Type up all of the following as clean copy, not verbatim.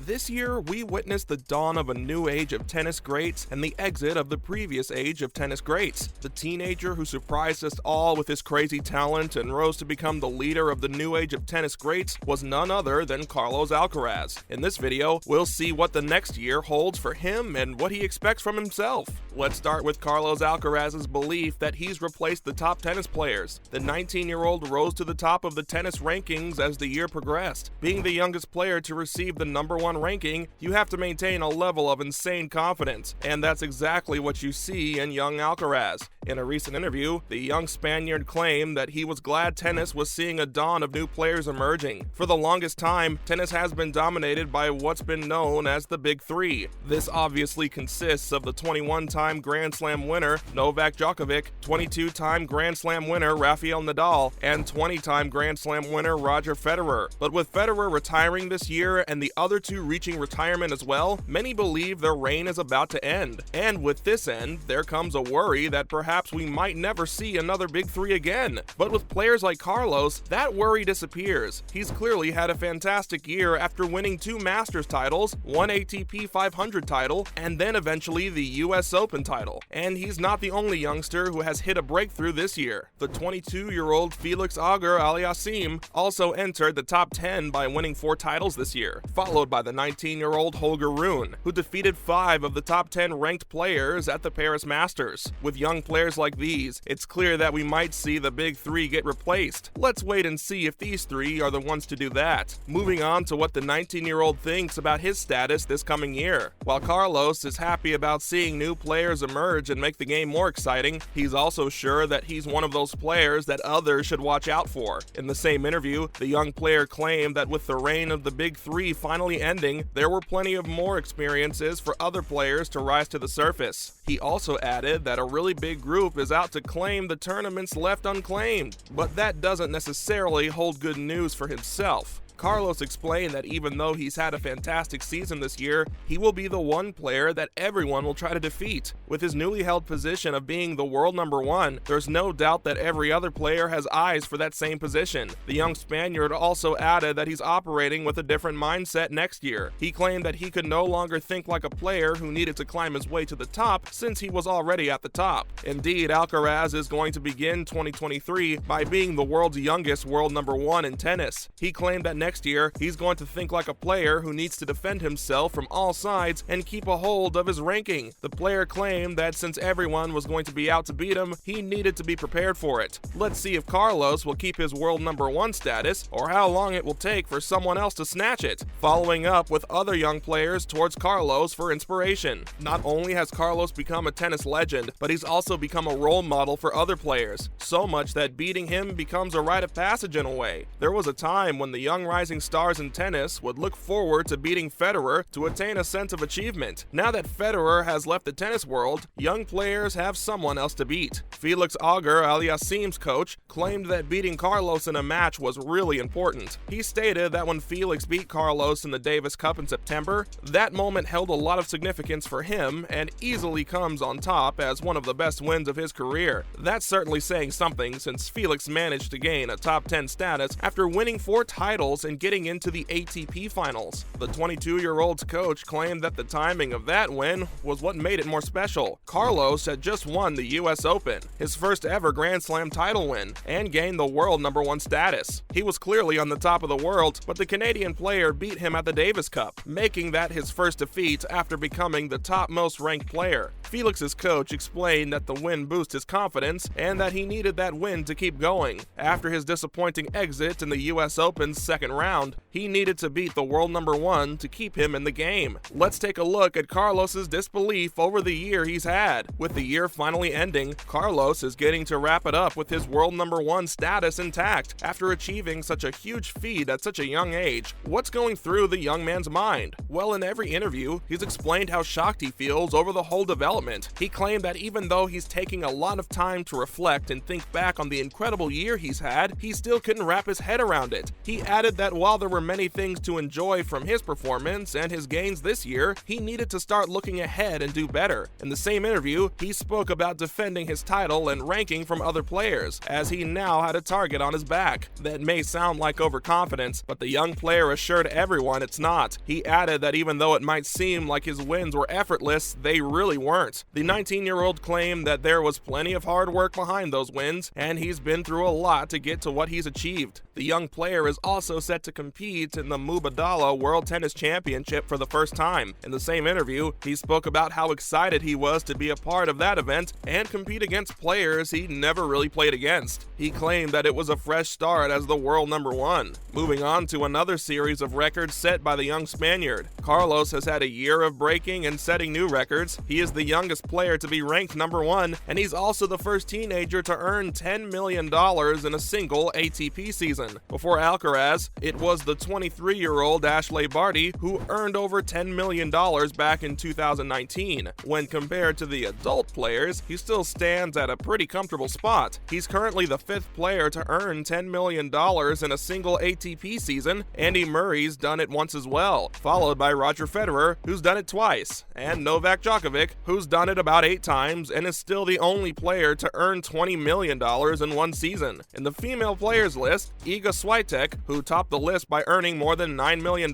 This year, we witnessed the dawn of a new age of tennis greats and the exit of the previous age of tennis greats. The teenager who surprised us all with his crazy talent and rose to become the leader of the new age of tennis greats was none other than Carlos Alcaraz. In this video, we'll see what the next year holds for him and what he expects from himself. Let's start with Carlos Alcaraz's belief that he's replaced the top tennis players. The 19-year-old rose to the top of the tennis rankings as the year progressed. Being the youngest player to receive the #1 ranking, you have to maintain a level of insane confidence, and that's exactly what you see in young Alcaraz. In a recent interview, the young Spaniard claimed that he was glad tennis was seeing a dawn of new players emerging. For the longest time, tennis has been dominated by what's been known as the Big Three. This obviously consists of the 21-time Grand Slam winner Novak Djokovic, 22-time Grand Slam winner Rafael Nadal, and 20-time Grand Slam winner Roger Federer. But with Federer retiring this year and the other two reaching retirement as well, many believe their reign is about to end. And with this end, there comes a worry that perhaps we might never see another Big Three again. But with players like Carlos, that worry disappears. He's clearly had a fantastic year after winning 2 Masters titles, 1 ATP 500 title, and then eventually the US Open title. And he's not the only youngster who has hit a breakthrough this year. The 22-year-old Felix Auger-Aliassime also entered the top 10 by winning 4 titles this year, followed by the 19-year-old Holger Rune, who defeated 5 of the top 10 ranked players at the Paris Masters. With young players like these, it's clear that we might see the Big Three get replaced. Let's wait and see if these 3 are the ones to do that. Moving on to what the 19-year-old thinks about his status this coming year. While Carlos is happy about seeing new players emerge and make the game more exciting, he's also sure that he's one of those players that others should watch out for. In the same interview, the young player claimed that with the reign of the Big Three finally ending, there were plenty of more experiences for other players to rise to the surface. He also added that a really big group is out to claim the tournaments left unclaimed, but that doesn't necessarily hold good news for himself. Carlos explained that even though he's had a fantastic season this year, he will be the one player that everyone will try to defeat. With his newly held position of being the world #1, there's no doubt that every other player has eyes for that same position. The young Spaniard also added that he's operating with a different mindset next year. He claimed that he could no longer think like a player who needed to climb his way to the top since he was already at the top. Indeed, Alcaraz is going to begin 2023 by being the world's youngest world #1 in tennis. He claimed that next year, he's going to think like a player who needs to defend himself from all sides and keep a hold of his ranking. The player claimed that since everyone was going to be out to beat him, he needed to be prepared for it. Let's see if Carlos will keep his world #1 status or how long it will take for someone else to snatch it. Following up with other young players towards Carlos for inspiration. Not only has Carlos become a tennis legend, but he's also become a role model for other players. So much that beating him becomes a rite of passage in a way. There was a time when the young rising stars in tennis would look forward to beating Federer to attain a sense of achievement. Now that Federer has left the tennis world, young players have someone else to beat. Felix Auger-Aliassime's coach claimed that beating Carlos in a match was really important. He stated that when Felix beat Carlos in the Davis Cup in September, that moment held a lot of significance for him and easily comes on top as one of the best wins of his career. That's certainly saying something since Felix managed to gain a top 10 status after winning 4 titles and getting into the ATP finals. The 22-year-old's coach claimed that the timing of that win was what made it more special. Carlos had just won the US Open, his first ever Grand Slam title win, and gained the world #1 status. He was clearly on the top of the world, but the Canadian player beat him at the Davis Cup, making that his first defeat after becoming the top most ranked player. Felix's coach explained that the win boosted his confidence and that he needed that win to keep going. After his disappointing exit in the US Open's second round, he needed to beat the world #1 to keep him in the game. Let's take a look at Carlos's disbelief over the year he's had. With the year finally ending, Carlos is getting to wrap it up with his world #1 status intact after achieving such a huge feat at such a young age. What's going through the young man's mind? Well, in every interview, he's explained how shocked he feels over the whole development. He claimed that even though he's taking a lot of time to reflect and think back on the incredible year he's had, he still couldn't wrap his head around it. He added that that while there were many things to enjoy from his performance and his gains this year, he needed to start looking ahead and do better. In the same interview, he spoke about defending his title and ranking from other players, as he now had a target on his back. That may sound like overconfidence, but the young player assured everyone it's not. He added that even though it might seem like his wins were effortless, they really weren't. The 19-year-old claimed that there was plenty of hard work behind those wins, and he's been through a lot to get to what he's achieved. The young player is also set to compete in the Mubadala World Tennis Championship for the first time. In the same interview, he spoke about how excited he was to be a part of that event and compete against players he never really played against. He claimed that it was a fresh start as the world number one. Moving on to another series of records set by the young Spaniard. Carlos has had a year of breaking and setting new records. He is the youngest player to be ranked number one, and he's also the first teenager to earn $10 million in a single ATP season. Before Alcaraz, it was the 23-year-old Ashley Barty who earned over $10 million back in 2019. When compared to the adult players, he still stands at a pretty comfortable spot. He's currently the fifth player to earn $10 million in a single ATP season. Andy Murray's done it once as well, followed by Roger Federer, who's done it twice, and Novak Djokovic, who's done it about 8 times and is still the only player to earn $20 million in one season. In the female players list, Iga Swiatek, who topped the list by earning more than $9 million.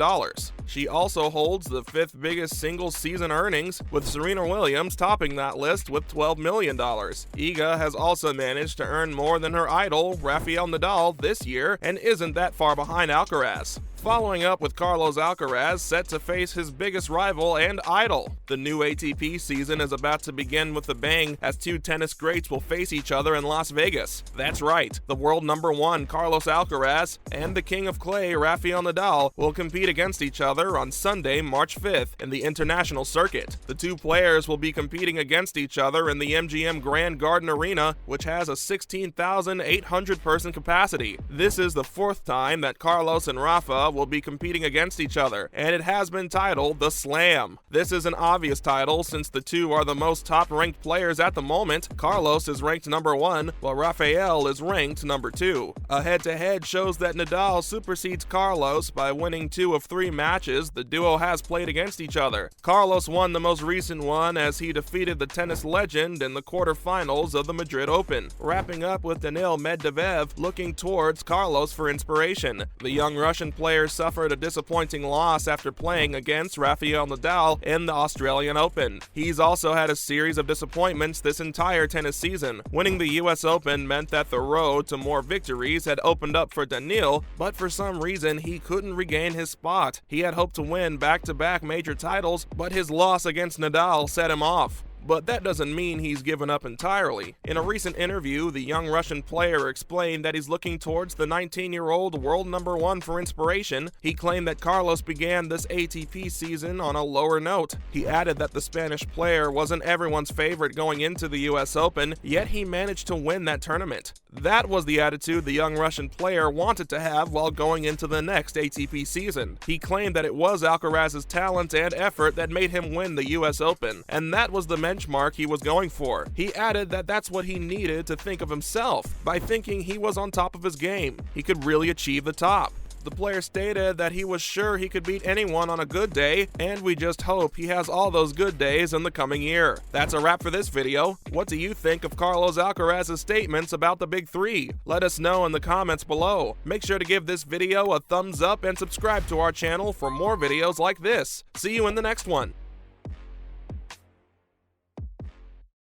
She also holds the 5th biggest single season earnings, with Serena Williams topping that list with $12 million. Iga has also managed to earn more than her idol, Rafael Nadal, this year, and isn't that far behind Alcaraz. Following up with Carlos Alcaraz, set to face his biggest rival and idol. The new ATP season is about to begin with a bang, as two tennis greats will face each other in Las Vegas. That's right, the world number one Carlos Alcaraz and the king of clay Rafael Nadal will compete against each other on Sunday, March 5th in the international circuit. The two players will be competing against each other in the MGM Grand Garden Arena, which has a 16,800 person capacity. This is the 4th time that Carlos and Rafa will be competing against each other, and it has been titled the Slam. This is an obvious title since the two are the most top-ranked players at the moment. Carlos is ranked number 1, while Rafael is ranked number 2. A head-to-head shows that Nadal supersedes Carlos by winning 2 of 3 matches the duo has played against each other. Carlos won the most recent one as he defeated the tennis legend in the quarterfinals of the Madrid Open, wrapping up with Daniil Medvedev looking towards Carlos for inspiration. The young Russian player suffered a disappointing loss after playing against Rafael Nadal in the Australian Open. He's also had a series of disappointments this entire tennis season. Winning the US Open meant that the road to more victories had opened up for Daniil, but for some reason he couldn't regain his spot. He had hoped to win back-to-back major titles, but his loss against Nadal set him off. But that doesn't mean he's given up entirely. In a recent interview, the young Russian player explained that he's looking towards the 19-year-old world number 1 for inspiration. He claimed that Carlos began this ATP season on a lower note. He added that the Spanish player wasn't everyone's favorite going into the US Open, yet he managed to win that tournament. That was the attitude the young Russian player wanted to have while going into the next ATP season. He claimed that it was Alcaraz's talent and effort that made him win the US Open, and that was the benchmark he was going for. He added that that's what he needed to think of himself. By thinking he was on top of his game, he could really achieve the top. The player stated that he was sure he could beat anyone on a good day, and we just hope he has all those good days in the coming year. That's a wrap for this video. What do you think of Carlos Alcaraz's statements about the Big Three? Let us know in the comments below. Make sure to give this video a thumbs up and subscribe to our channel for more videos like this. See you in the next one.